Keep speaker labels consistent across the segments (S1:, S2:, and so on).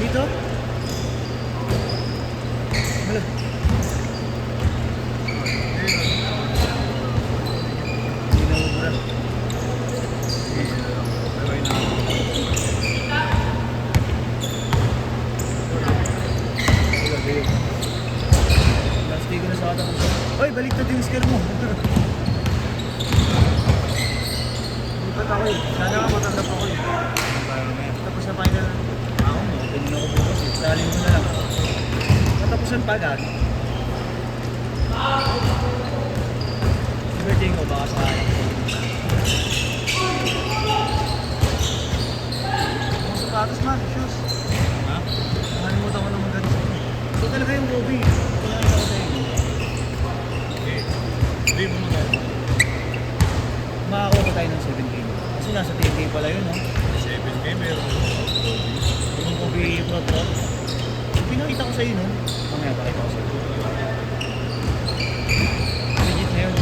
S1: Dito? Hala. Hindi na ubra. Plastic ko na sa kata. Oy, baliktad yung skill mo. Lipat ako eh. Sana nga matanggap ako eh. Tapos na final. Ako mo, tingin ako bukas eh. Salin mo na lang. Matapusan pa agad. Birthday ko baka sa akin. Ang sapatos man, shoes. Ha? Nakalimutan ko naman ganito. Ito talaga yung Bobby. Kailangan ako sa inyo. Okay. Hindi mo naman. Makakuha ko tayo ng 7K. Kasi nasa 10K pala yun, no? 7K meron. Yung Bobby Pro. Pinakita ko sa'yo, no? Mamaya pakita ko sa'yo. Legit na yun.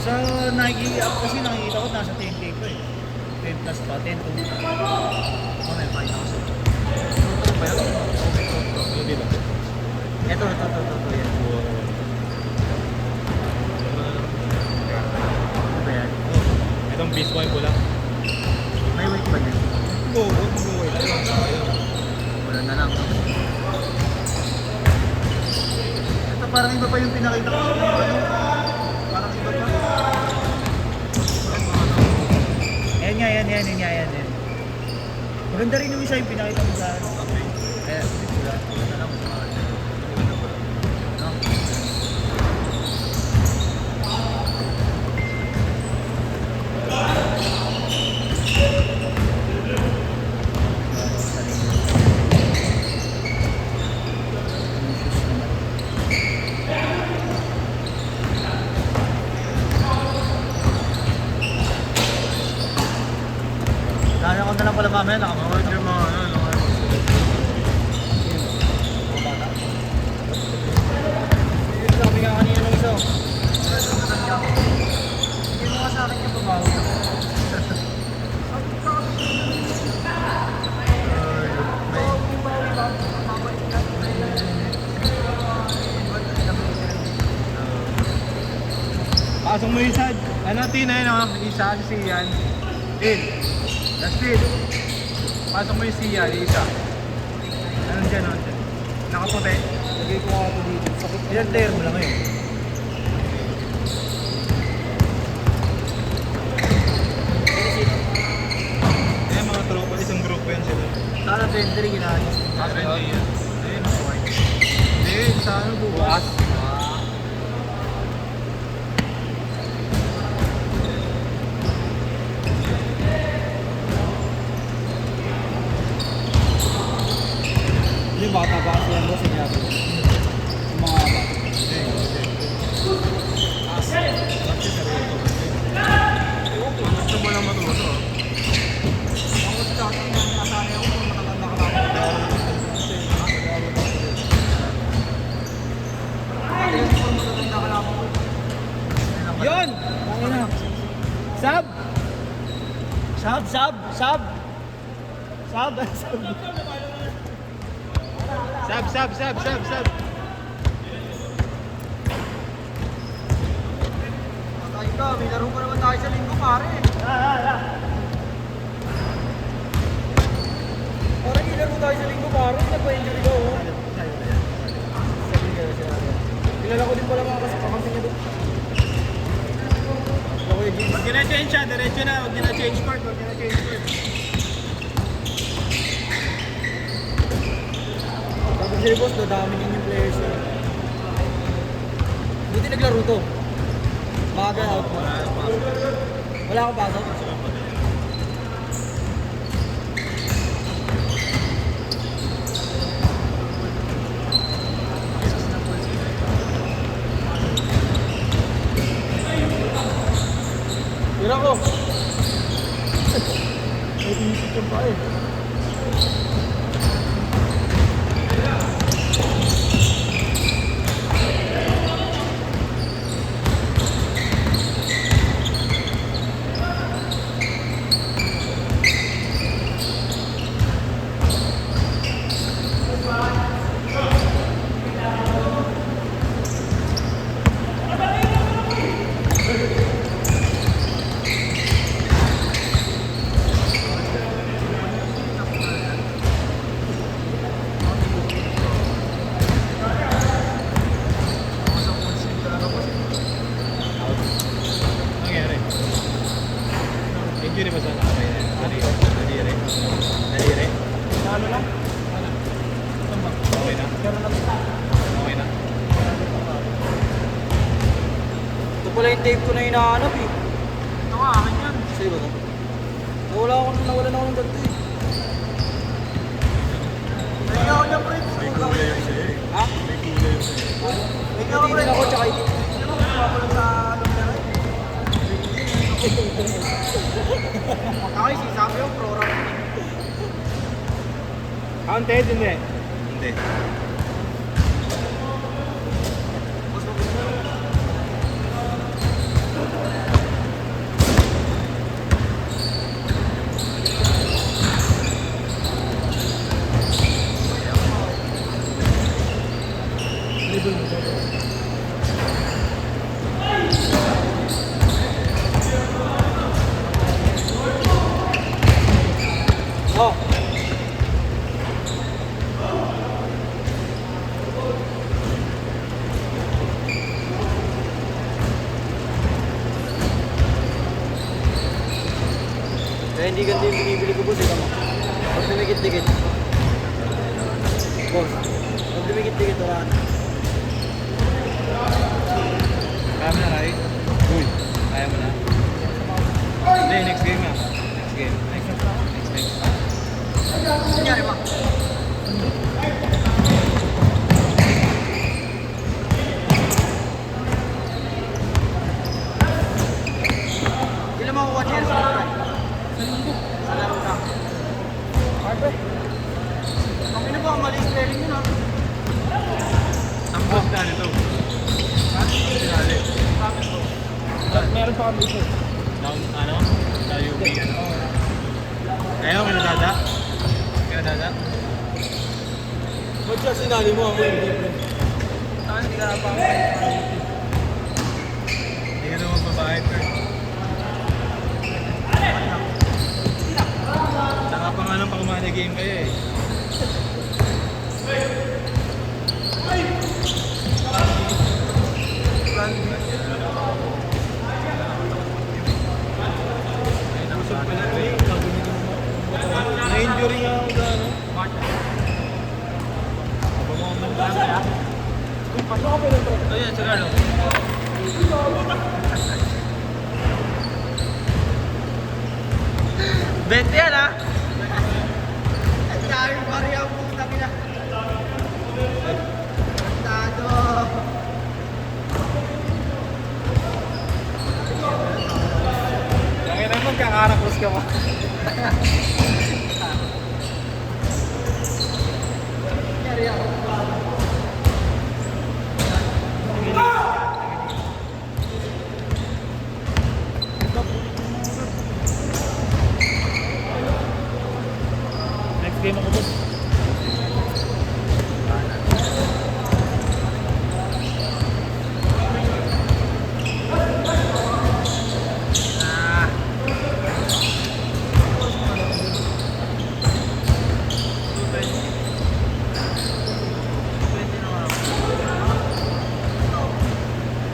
S1: Sa Nike app kasi nakikita ko nasa 10K ko eh. 10 plus pa, 10 to. Mamaya pakita ko sa'yo. Ito ba yun? Hindi ba? Ito. Yan. Ano ba yan?
S2: Itong beast wipe ko lang.
S1: May weight ba yan?
S2: Oo, mag-weight lang.
S1: Wala na lang. Ito parang iba pa yung pinakita ko sa mga ano. Parang iba pa. Ayan nga, yan. Maganda rin yung isa yung pinakita ko sa ano. Okay. Kaya, sila. Wala na lang. Kaya ko na lang pala mamaya, nakamawag yung mga ano. Sabi nga kanina ng isa. Hindi mo nga sa akin yung pabawag.
S2: Pasok mo isa. Ano, Tina yun, no? Isa, si Sian. Last feed. Pasok mo yung Sian, isa. Anong dyan, no? Nakaputi.
S1: Lagay ko nga ito dito. Ilan player mo lang ngayon?
S2: Eh, mga tropa, isang grupo yan sila.
S1: Sana 23 ginahayos.
S2: Hindi yan. Hindi, sa ano, bukas.
S1: Yung bata ba kasi yan mo sinabi? Yung mga bata.
S2: Gusto mo lang matuto.
S1: Ako sa dati, nasanay ako kung matatanda ka lang. Matatanda ka lang ako. Yun! Okay na. Sab! Sab!
S2: Sab.
S1: Patay ka, may laro pa naman tayo sa linggo pare. Parang ilaro tayo sa linggo pare, nagpa-injury ko. Kilala ko din pala mga kasapakan niya doon.
S2: Pag gina-change siya, diretso na. Huwag gina-change part.
S1: Sabi sa'yo boss, dadami din yung players na. Buti naglaro to. Baga out mo. Wala akong pasok. Tira ko! May isip yung pa eh.
S2: Okay na. Okay na.
S3: Ito pala yung tape ko na hinahanap eh.
S1: Ito nga, akin yan.
S3: Sa'yo ba ito? Nawala ako ng ganito eh.
S1: Ikaw niya, pre.
S2: May kulay yung sa'yo eh.
S3: Ha?
S2: May kulay yung sa'yo.
S1: Ikaw, pre.
S3: Hindi ako tsaka hindi.
S1: Hindi mo kapapalo sa lumbera eh. Ako yung sinasabi yung pro-run.
S2: Counted, hindi. Hindi.
S3: Oh. Kaya hindi ganito yung binibili ko, boss. Ikaw mo. Pag dumikit-dikit. Boss, pag dumikit-dikit, wala na.
S2: Kaya mo na, Rai? Uy, kaya mo na. Hindi, next game na. Next game. Next game.
S1: Nangyari ba? Ilan makukuha niya sa laro? Sa laro na. Harper. Ang ina ba, mali spelling yun ha?
S2: Ang boss na nito. Ha? Sinali.
S1: Meron pa kami ito.
S2: Down, ano? Tayo may ano. Ayaw, may nadada? May nadada?
S3: Ba't siya sinali mo ako yung different?
S1: Saan hindi ka na pa
S2: Hindi ka naman babae, pero. Saka pa nga nang pang-mana game kayo eh. Na-injury nga ako sa ano.
S1: Ayan, sa laro. Bente yan ha? Ang daming pari ang puta nila. Tado.
S2: Kaya naman kakarakos ka pa.
S1: Nangyari ako.
S2: Next game ako boss.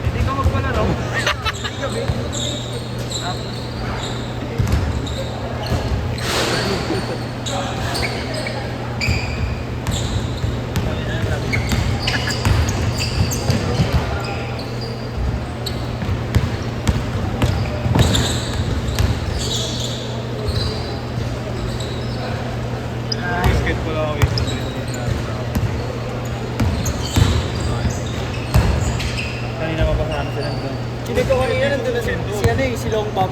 S1: Hindi ka magpalaro.
S2: Basketball ako eh. Kanina mabasaan sila doon.
S3: Sino ko kanina nandun na si ano eh, si Long Bob.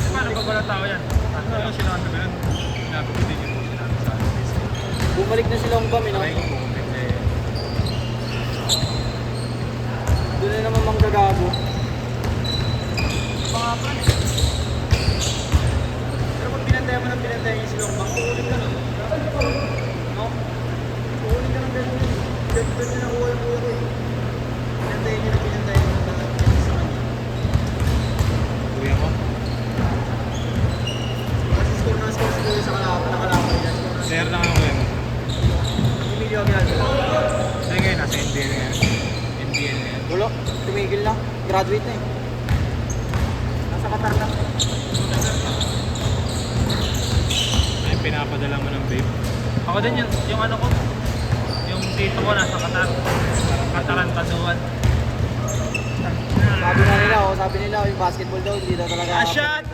S2: Paano ba pala tao yan? Ano yung sinabi ko yun? Sinabi ko din yung sinabi sa akin.
S3: Bumalik na si Long Bob eh, no?
S2: Ay, bumalik eh.
S3: Doon na naman manggagago.
S1: Mga pa. Pero pag pinantaya mo ng pinantaya niya si Longbang, uulit ka na. No? Uulit ka ng ganun yun. Ganun na nakuha yung kuya ko eh. Pinantaya niya ng pinantaya niya sa kanya.
S2: Kuya mo?
S1: Kasi score na score si kuya sa nakalaban niya. Score na
S2: Player lang ako kuya mo.
S1: Emilio Aguilar.
S2: Kasi ngayon, nasa NBA na yan. NBA na yan.
S3: Wala, tumigil na. Graduate na eh.
S1: Nasa Qatar na.
S2: Ay, pinapadala mo ng babe. Ako din yung ano ko, yung dito ko nasa Qatar. Katarantaduan.
S3: Sabi na nila, sabi nila yung basketball daw, hindi daw talaga.
S1: Shot!